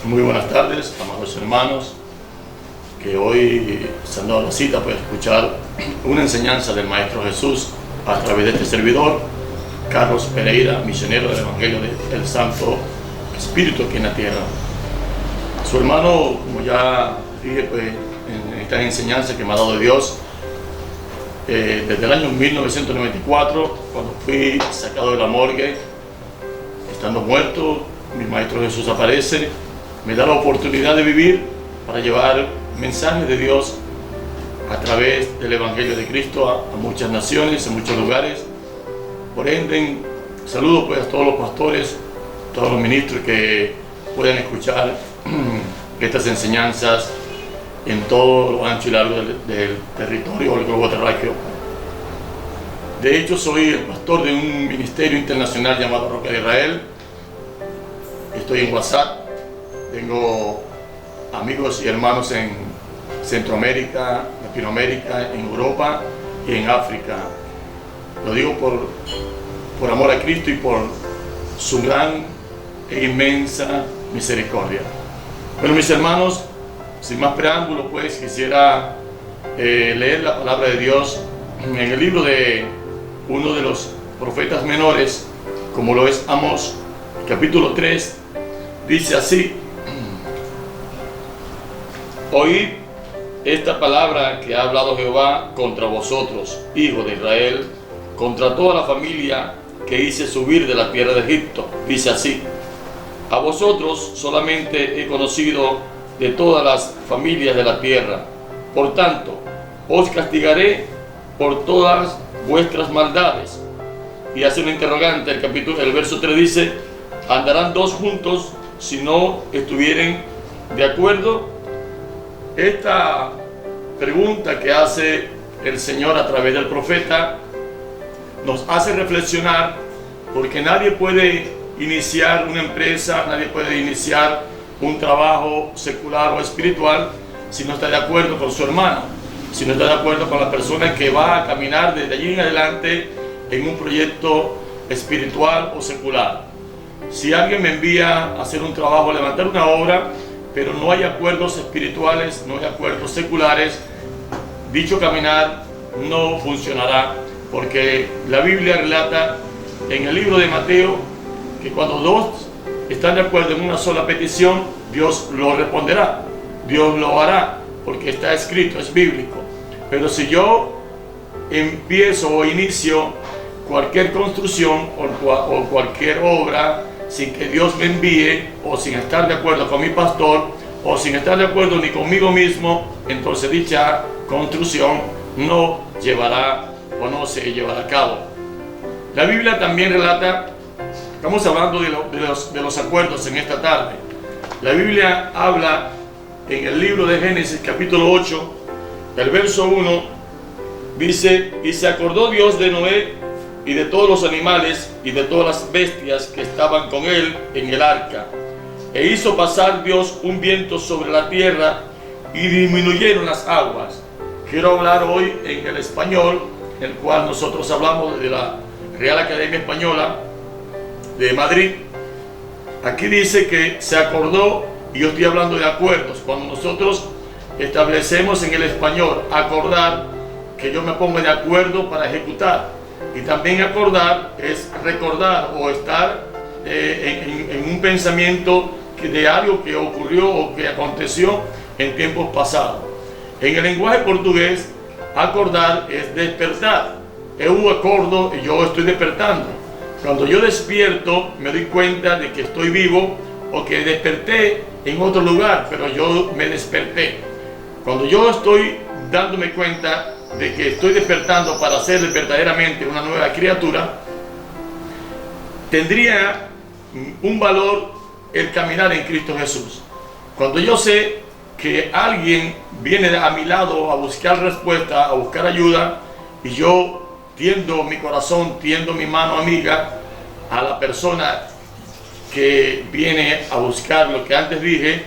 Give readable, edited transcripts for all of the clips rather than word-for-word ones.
Muy buenas tardes, amados hermanos, que hoy se han dado la cita para escuchar una enseñanza del Maestro Jesús a través de este servidor, Carlos Pereira, misionero del Evangelio del Santo Espíritu aquí en la tierra. Su hermano, como ya dije, pues, en esta enseñanza que me ha dado Dios, desde el año 1994, cuando fui sacado de la morgue, estando muerto, mi Maestro Jesús aparece, me da la oportunidad de vivir para llevar mensajes de Dios a través del Evangelio de Cristo a muchas naciones, a muchos lugares. Por ende, saludo pues a todos los pastores, todos los ministros que puedan escuchar estas enseñanzas en todo lo ancho y largo del territorio del globo terráqueo. De hecho, soy el pastor de un ministerio internacional llamado Roca de Israel. Estoy en WhatsApp, tengo amigos y hermanos en Centroamérica, Latinoamérica, en Europa y en África. Lo digo por amor a Cristo y por su gran e inmensa misericordia. Bueno, mis hermanos, sin más preámbulo, pues quisiera leer la palabra de Dios en el libro de uno de los profetas menores, como lo es Amós, capítulo 3, dice así: Oíd esta palabra que ha hablado Jehová contra vosotros, hijos de Israel, contra toda la familia que hice subir de la tierra de Egipto. Dice así: a vosotros solamente he conocido de todas las familias de la tierra. Por tanto, os castigaré por todas vuestras maldades. Y hace un interrogante, el verso 3 dice: ¿andarán dos juntos si no estuvieren de acuerdo? Esta pregunta que hace el Señor a través del profeta nos hace reflexionar, porque nadie puede iniciar una empresa, nadie puede iniciar un trabajo secular o espiritual si no está de acuerdo con su hermano, si no está de acuerdo con la persona que va a caminar desde allí en adelante en un proyecto espiritual o secular. Si alguien me envía a hacer un trabajo, a levantar una obra, pero no hay acuerdos espirituales, no hay acuerdos seculares, dicho caminar no funcionará, porque la Biblia relata en el libro de Mateo que cuando dos están de acuerdo en una sola petición, Dios lo responderá, Dios lo hará, porque está escrito, es bíblico. Pero si yo empiezo o inicio cualquier construcción o cualquier obra sin que Dios me envíe, o sin estar de acuerdo con mi pastor, o sin estar de acuerdo ni conmigo mismo, entonces dicha construcción no llevará o no se llevará a cabo. La Biblia también relata, estamos hablando de los acuerdos en esta tarde. La Biblia habla en el libro de Génesis capítulo 8, el verso 1, dice: y se acordó Dios de Noé y de todos los animales y de todas las bestias que estaban con él en el arca. E hizo pasar Dios un viento sobre la tierra y disminuyeron las aguas. Quiero hablar hoy en el español, el cual nosotros hablamos de la Real Academia Española de Madrid. Aquí dice que se acordó, y yo estoy hablando de acuerdos. Cuando nosotros establecemos en el español acordar, que yo me ponga de acuerdo para ejecutar. Y también acordar es recordar o estar en un pensamiento de algo que ocurrió o que aconteció en tiempos pasados. En el lenguaje portugués, acordar es despertar. Eu acordo y yo estoy despertando. Cuando yo despierto, me doy cuenta de que estoy vivo o que desperté en otro lugar, pero yo me desperté. Cuando yo estoy dándome cuenta de que estoy despertando para ser verdaderamente una nueva criatura, tendría un valor el caminar en Cristo Jesús. Cuando yo sé que alguien viene a mi lado a buscar respuesta, a buscar ayuda, y yo tiendo mi corazón, tiendo mi mano amiga a la persona que viene a buscar lo que antes dije,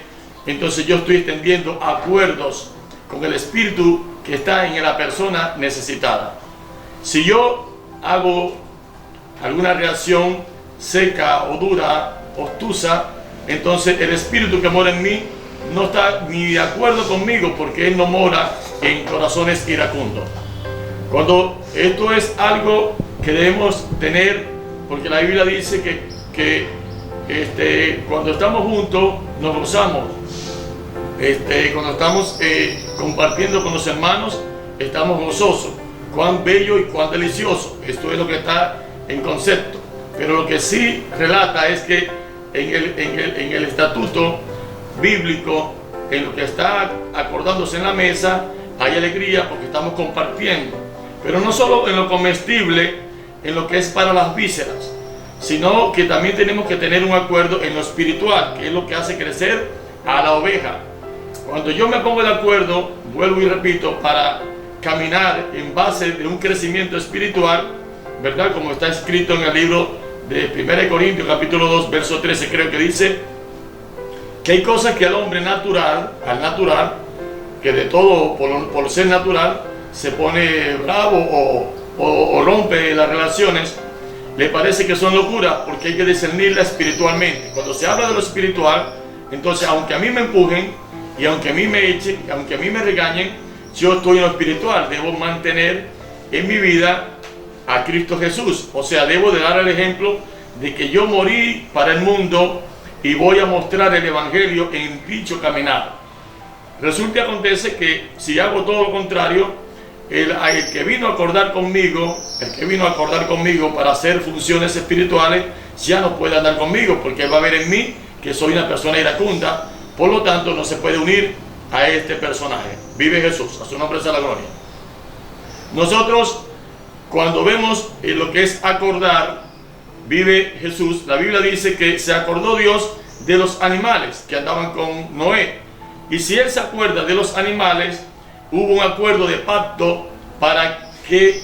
entonces yo estoy extendiendo acuerdos con el espíritu que está en la persona necesitada. Si yo hago alguna reacción seca o dura, obtusa, entonces el Espíritu que mora en mí no está ni de acuerdo conmigo, porque Él no mora en corazones iracundos. Cuando esto es algo que debemos tener, porque la Biblia dice que cuando estamos juntos nos gozamos, cuando estamos compartiendo con los hermanos estamos gozosos. Cuán bello y cuán delicioso, esto es lo que está en concepto. Pero lo que sí relata es que en el estatuto bíblico, en lo que está acordándose en la mesa, hay alegría porque estamos compartiendo. Pero no solo en lo comestible, en lo que es para las vísceras, sino que también tenemos que tener un acuerdo en lo espiritual, que es lo que hace crecer a la oveja. Cuando yo me pongo de acuerdo, vuelvo y repito, para caminar en base de un crecimiento espiritual, ¿verdad? Como está escrito en el libro de 1 Corintios capítulo 2, verso 13, creo que dice que hay cosas que al hombre natural, que de todo por ser natural, se pone bravo o rompe las relaciones, le parece que son locuras, porque hay que discernirla espiritualmente. Cuando se habla de lo espiritual, entonces aunque a mí me empujen, y aunque a mí me echen, y aunque a mí me regañen, yo estoy en lo espiritual, debo mantener en mi vida a Cristo Jesús. O sea, debo de dar el ejemplo de que yo morí para el mundo y voy a mostrar el Evangelio en dicho caminar. Resulta y acontece que si hago todo lo contrario, el que vino a acordar conmigo, para hacer funciones espirituales, ya no puede andar conmigo, porque él va a ver en mí que soy una persona iracunda. Por lo tanto, no se puede unir a este personaje. Vive Jesús, a su nombre sea la gloria. Nosotros, cuando vemos lo que es acordar, vive Jesús, la Biblia dice que se acordó Dios de los animales que andaban con Noé. Y si Él se acuerda de los animales, hubo un acuerdo de pacto para que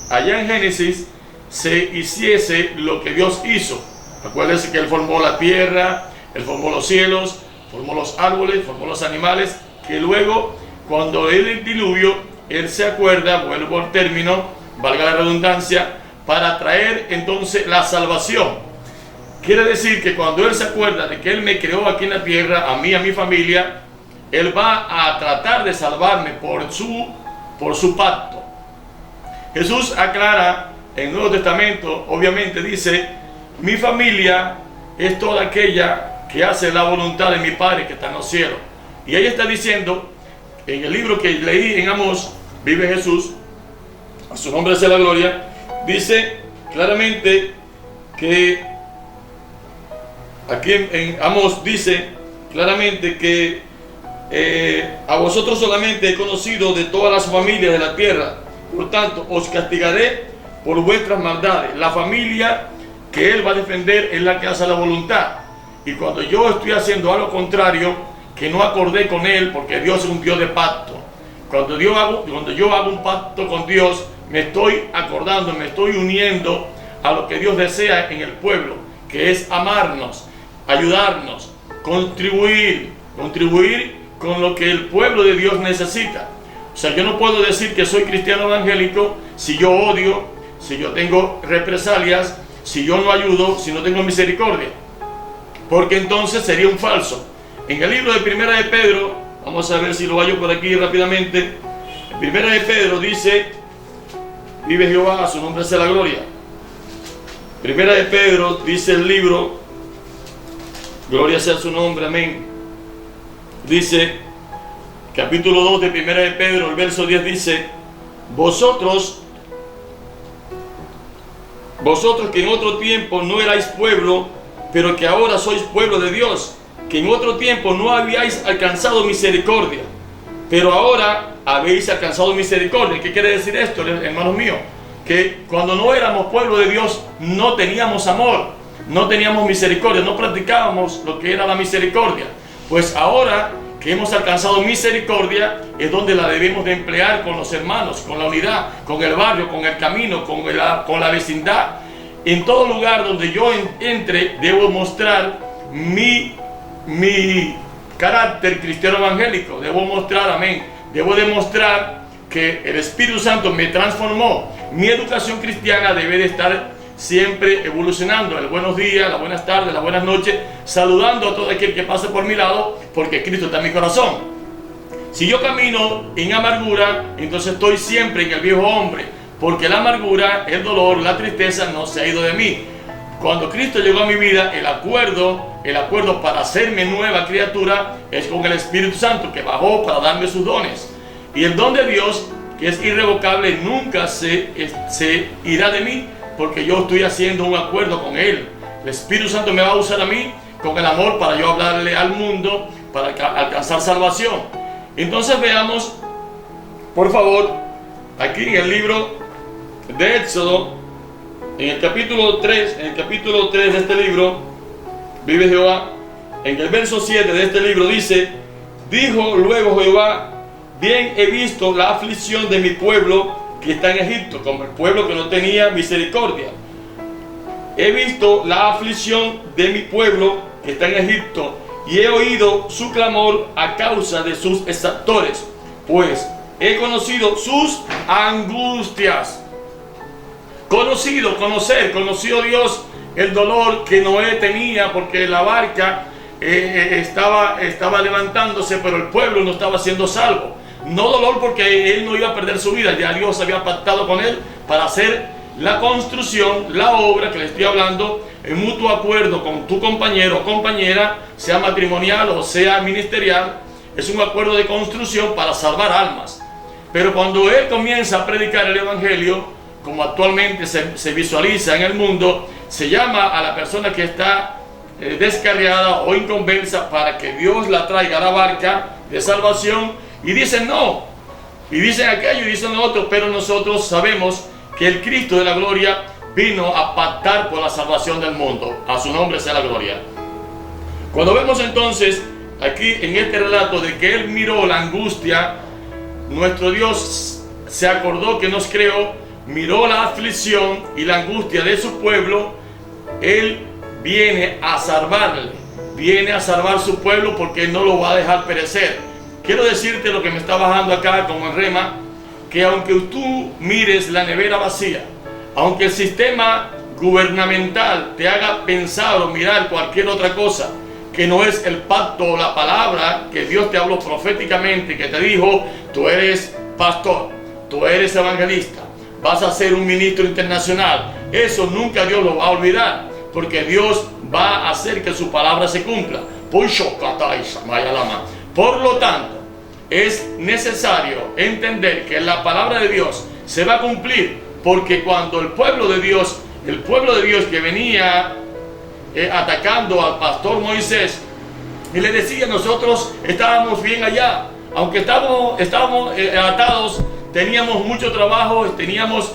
allá en Génesis se hiciese lo que Dios hizo. Acuérdense que Él formó la tierra, Él formó los cielos, formó los árboles, formó los animales, que luego, cuando el diluvio, Él se acuerda, vuelvo al término, valga la redundancia, para traer entonces la salvación. Quiere decir que cuando Él se acuerda de que Él me creó aquí en la tierra, a mí, a mi familia, Él va a tratar de salvarme por su pacto. Jesús aclara en el Nuevo Testamento, obviamente dice, mi familia es toda aquella que hace la voluntad de mi Padre que está en los cielos. Y ahí está diciendo, en el libro que leí en Amós, vive Jesús, a su nombre sea la gloria, dice claramente que, aquí en Amós dice claramente que a vosotros solamente he conocido de todas las familias de la tierra, por tanto os castigaré por vuestras maldades. La familia que Él va a defender es la que hace la voluntad. Y cuando yo estoy haciendo algo contrario, que no acordé con Él, porque Dios es un Dios de pacto. Cuando yo hago un pacto con Dios, me estoy acordando, me estoy uniendo a lo que Dios desea en el pueblo, que es amarnos, ayudarnos, contribuir con lo que el pueblo de Dios necesita. O sea, yo no puedo decir que soy cristiano evangélico si yo odio, si yo tengo represalias, si yo no ayudo, si no tengo misericordia, porque entonces sería un falso. En el libro de Primera de Pedro, vamos a ver si lo hallo por aquí rápidamente. En Primera de Pedro dice, vive Jehová, a su nombre sea la gloria. Primera de Pedro dice el libro, gloria sea su nombre, amén. Dice, capítulo 2 de Primera de Pedro, el verso 10 dice, vosotros que en otro tiempo no erais pueblo, pero que ahora sois pueblo de Dios, que en otro tiempo no habíais alcanzado misericordia, pero ahora habéis alcanzado misericordia. ¿Qué quiere decir esto, hermanos míos? Que cuando no éramos pueblo de Dios no teníamos amor, no teníamos misericordia, no practicábamos lo que era la misericordia. Pues ahora que hemos alcanzado misericordia, es donde la debemos de emplear con los hermanos, con la unidad, con el barrio, con el camino, con la vecindad. En todo lugar donde yo entre, debo mostrar mi carácter cristiano evangélico. Debo mostrar, amén, debo demostrar que el Espíritu Santo me transformó. Mi educación cristiana debe de estar siempre evolucionando, el buenos días, las buenas tardes, las buenas noches, saludando a todo aquel que pase por mi lado, porque Cristo está en mi corazón. Si yo camino en amargura, entonces estoy siempre en el viejo hombre, porque la amargura, el dolor, la tristeza no se ha ido de mí. Cuando Cristo llegó a mi vida, el acuerdo para hacerme nueva criatura es con el Espíritu Santo, que bajó para darme sus dones. Y el don de Dios, que es irrevocable, nunca se irá de mí, porque yo estoy haciendo un acuerdo con Él. El Espíritu Santo me va a usar a mí con el amor para yo hablarle al mundo, para alcanzar salvación. Entonces veamos, por favor, aquí en el libro de Éxodo, en el capítulo 3 de este libro, vive Jehová, en el verso 7 de este libro dice: dijo luego Jehová, bien he visto la aflicción de mi pueblo que está en Egipto, como el pueblo que no tenía misericordia. He visto la aflicción de mi pueblo que está en Egipto, y he oído su clamor a causa de sus exactores, pues he conocido sus angustias. Conoció Dios el dolor que Noé tenía, porque la barca estaba levantándose, pero el pueblo no estaba siendo salvo. No dolor porque él no iba a perder su vida, ya Dios había pactado con él para hacer la construcción, la obra que le estoy hablando, en mutuo acuerdo con tu compañero o compañera, sea matrimonial o sea ministerial. Es un acuerdo de construcción para salvar almas. Pero cuando él comienza a predicar el evangelio, como actualmente se visualiza en el mundo, se llama a la persona que está descarriada o inconversa para que Dios la traiga a la barca de salvación, y dicen no, y dicen aquello y dicen lo otro, pero nosotros sabemos que el Cristo de la gloria vino a pactar por la salvación del mundo. A su nombre sea la gloria. Cuando vemos entonces aquí en este relato de que él miró la angustia, nuestro Dios se acordó que nos creó, miró la aflicción y la angustia de su pueblo. Él viene a salvarle, viene a salvar su pueblo, porque él no lo va a dejar perecer. Quiero decirte lo que me está bajando acá como en rema, que aunque tú mires la nevera vacía, aunque el sistema gubernamental te haga pensar o mirar cualquier otra cosa que no es el pacto o la palabra que Dios te habló proféticamente, que te dijo: tú eres pastor, tú eres evangelista, vas a ser un ministro internacional, eso nunca Dios lo va a olvidar, porque Dios va a hacer que su palabra se cumpla. Por lo tanto, es necesario entender que la palabra de Dios se va a cumplir, porque cuando el pueblo de Dios que venía atacando al pastor Moisés, y le decía: nosotros estábamos bien allá, aunque estábamos atados, teníamos mucho trabajo, teníamos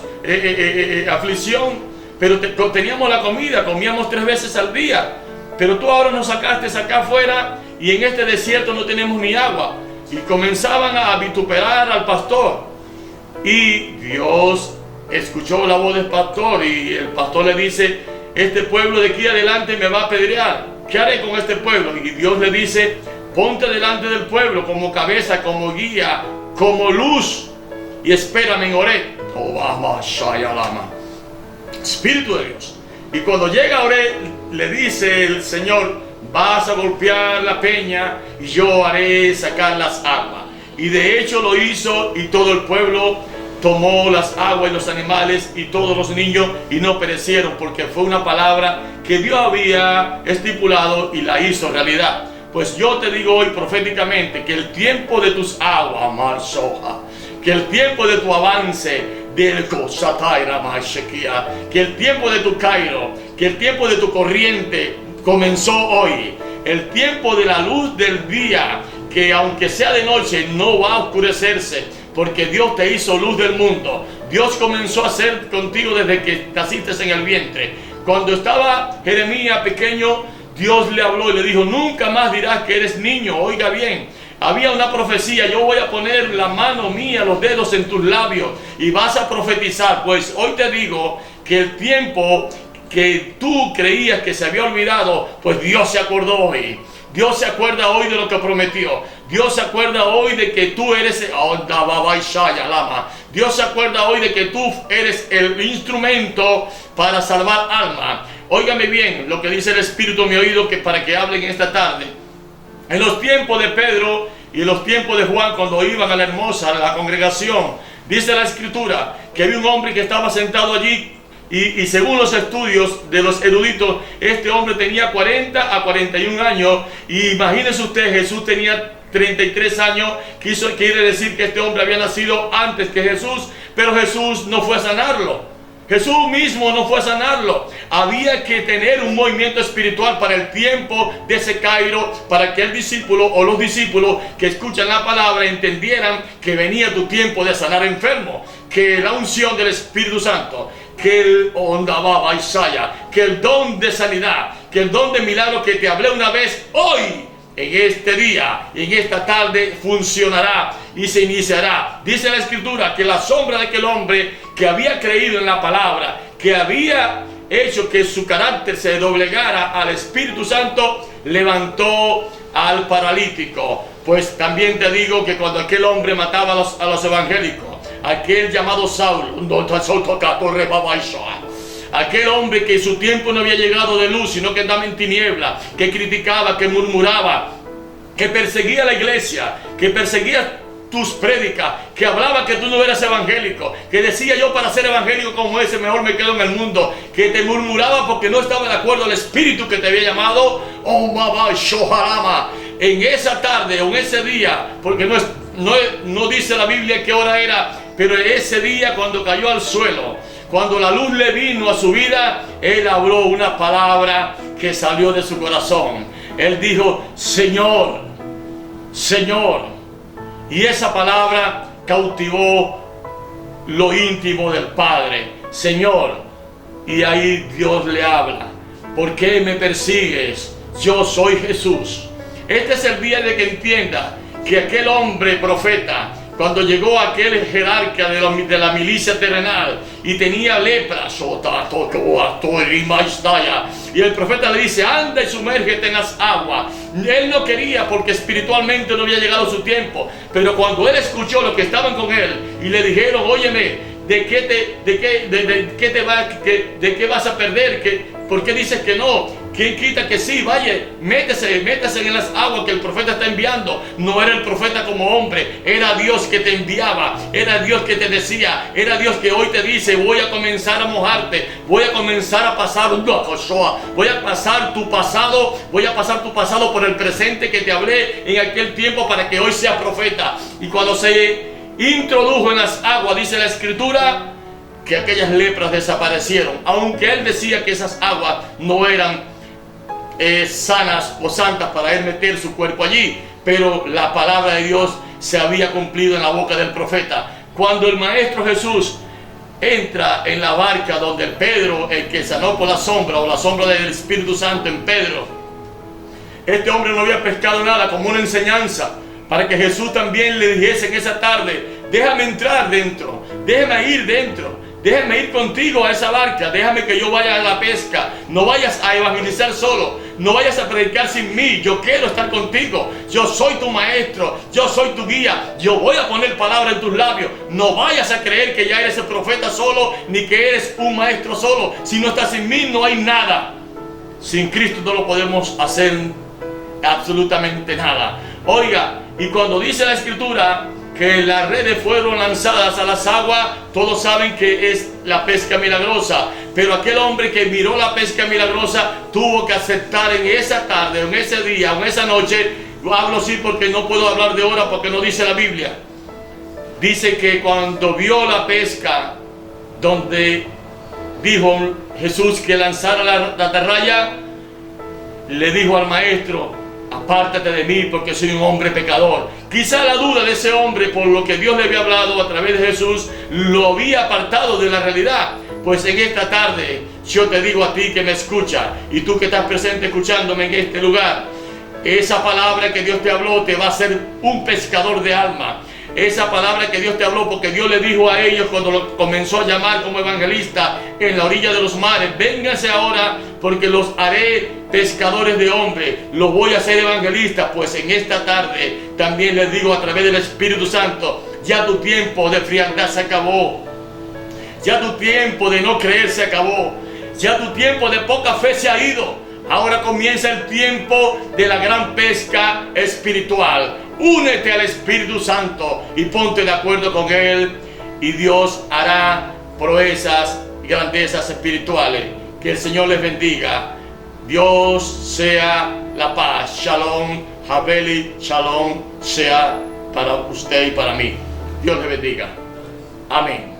aflicción, pero teníamos la comida, comíamos 3 veces al día, pero tú ahora nos sacaste acá afuera y en este desierto no tenemos ni agua. Y comenzaban a vituperar al pastor, y Dios escuchó la voz del pastor, y el pastor le dice: este pueblo de aquí adelante me va a apedrear, ¿qué haré con este pueblo? Y Dios le dice: ponte delante del pueblo como cabeza, como guía, como luz, y espérame en Oreb. Espíritu de Dios. Y cuando llega a Oreb, le dice el Señor: vas a golpear la peña y yo haré sacar las aguas. Y de hecho lo hizo, y todo el pueblo tomó las aguas y los animales y todos los niños, y no perecieron, porque fue una palabra que Dios había estipulado y la hizo realidad. Pues yo te digo hoy proféticamente que el tiempo de tus aguas, que el tiempo de tu avance, que el tiempo de tu Cairo, que el tiempo de tu corriente comenzó hoy. El tiempo de la luz del día, que aunque sea de noche no va a oscurecerse, porque Dios te hizo luz del mundo. Dios comenzó a hacer contigo desde que naciste en el vientre. Cuando estaba Jeremías pequeño, Dios le habló y le dijo: nunca más dirás que eres niño. Oiga bien, había una profecía: yo voy a poner la mano mía, los dedos en tus labios, y vas a profetizar. Pues hoy te digo que el tiempo que tú creías que se había olvidado, pues Dios se acordó hoy. Dios se acuerda hoy de lo que prometió. Dios se acuerda hoy de que tú eres Dios se acuerda hoy de que tú eres el instrumento para salvar alma. Óigame bien lo que dice el Espíritu en mi oído, que para que hablen esta tarde. En los tiempos de Pedro y en los tiempos de Juan, cuando iban a la hermosa, a la congregación, dice la Escritura que había un hombre que estaba sentado allí. Y según los estudios de los eruditos, este hombre tenía 40 a 41 años. Y imagínense usted, Jesús tenía 33 años. Quiere decir que este hombre había nacido antes que Jesús, pero Jesús no fue a sanarlo. Jesús mismo no fue a sanarlo. Había que tener un movimiento espiritual para el tiempo de ese Cairo, para que el discípulo o los discípulos que escuchan la palabra entendieran que venía tu tiempo de sanar enfermos, que la unción del Espíritu Santo, que el que el don de sanidad, que el don de milagro que te hablé una vez, hoy, en este día, en esta tarde, funcionará y se iniciará. Dice la Escritura que la sombra de aquel hombre que había creído en la palabra, que había hecho que su carácter se doblegara al Espíritu Santo, levantó al paralítico. Pues también te digo que cuando aquel hombre mataba a los evangélicos, aquel llamado Saulo, aquel hombre que su tiempo no había llegado de luz, sino que andaba en tiniebla, que criticaba, que murmuraba, que perseguía la iglesia, que perseguía tus prédicas, que hablaba que tú no eras evangélico, que decía yo para ser evangélico como ese mejor me quedo en el mundo, que te murmuraba porque no estaba de acuerdo al espíritu que te había llamado. En esa tarde o en ese día, porque no dice la Biblia qué hora era, pero ese día cuando cayó al suelo, cuando la luz le vino a su vida, él habló una palabra que salió de su corazón. Él dijo, Señor, Señor. Y esa palabra cautivó lo íntimo del Padre. Señor. Y ahí Dios le habla. ¿Por qué me persigues? Yo soy Jesús. Este es el día de que entienda que aquel hombre profeta, cuando llegó aquel jerarca de la milicia terrenal y tenía lepra, y el profeta le dice, anda y sumérgete en las aguas. Él no quería porque espiritualmente no había llegado su tiempo, pero cuando él escuchó lo que estaban con él y le dijeron, óyeme, ¿de qué vas a perder? ¿Por qué dices que no? ¿Quién quita que sí? Vaya, métese en las aguas que el profeta está enviando. No era el profeta como hombre, era Dios que te enviaba, era Dios que te decía, era Dios que hoy te dice, voy a comenzar a mojarte, voy a comenzar a pasar voy a pasar tu pasado por el presente que te hablé en aquel tiempo para que hoy seas profeta. Y cuando se introdujo en las aguas, dice la Escritura, que aquellas lepras desaparecieron, aunque él decía que esas aguas no eran sanas o santas para él meter su cuerpo allí, pero la palabra de Dios se había cumplido en la boca del profeta. Cuando el Maestro Jesús entra en la barca donde Pedro, el que sanó por la sombra o la sombra del Espíritu Santo en Pedro, este hombre no había pescado nada, como una enseñanza para que Jesús también le dijese en esa tarde, déjame entrar dentro, déjame ir dentro, déjame ir contigo a esa barca, déjame que yo vaya a la pesca, no vayas a evangelizar solo, no vayas a predicar sin mí, yo quiero estar contigo, yo soy tu maestro, yo soy tu guía, yo voy a poner palabra en tus labios, no vayas a creer que ya eres el profeta solo, ni que eres un maestro solo, si no estás sin mí no hay nada, sin Cristo no lo podemos hacer absolutamente nada. Oiga, y cuando dice la Escritura que las redes fueron lanzadas a las aguas, todos saben que es la pesca milagrosa, pero aquel hombre que miró la pesca milagrosa tuvo que aceptar en esa tarde, en ese día, en esa noche, hablo así porque no puedo hablar de hora porque no dice la Biblia, dice que cuando vio la pesca donde dijo Jesús que lanzara la atarraya, le dijo al maestro, apártate de mí porque soy un hombre pecador. Quizá la duda de ese hombre, por lo que Dios le había hablado a través de Jesús, lo había apartado de la realidad. Pues en esta tarde yo te digo a ti que me escucha, y tú que estás presente escuchándome en este lugar, esa palabra que Dios te habló te va a hacer un pescador de alma. esa palabra que Dios te habló, porque Dios le dijo a ellos cuando lo comenzó a llamar como evangelista en la orilla de los mares: vénganse ahora porque los haré pescadores de hombres, los voy a hacer evangelistas. Pues en esta tarde también les digo a través del Espíritu Santo: ya tu tiempo de frialdad se acabó, ya tu tiempo de no creer se acabó, ya tu tiempo de poca fe se ha ido. Ahora comienza el tiempo de la gran pesca espiritual. Únete al Espíritu Santo y ponte de acuerdo con Él, y Dios hará proezas y grandezas espirituales. Que el Señor les bendiga. Dios sea la paz. Shalom, Haveli, Shalom sea para usted y para mí. Dios les bendiga. Amén.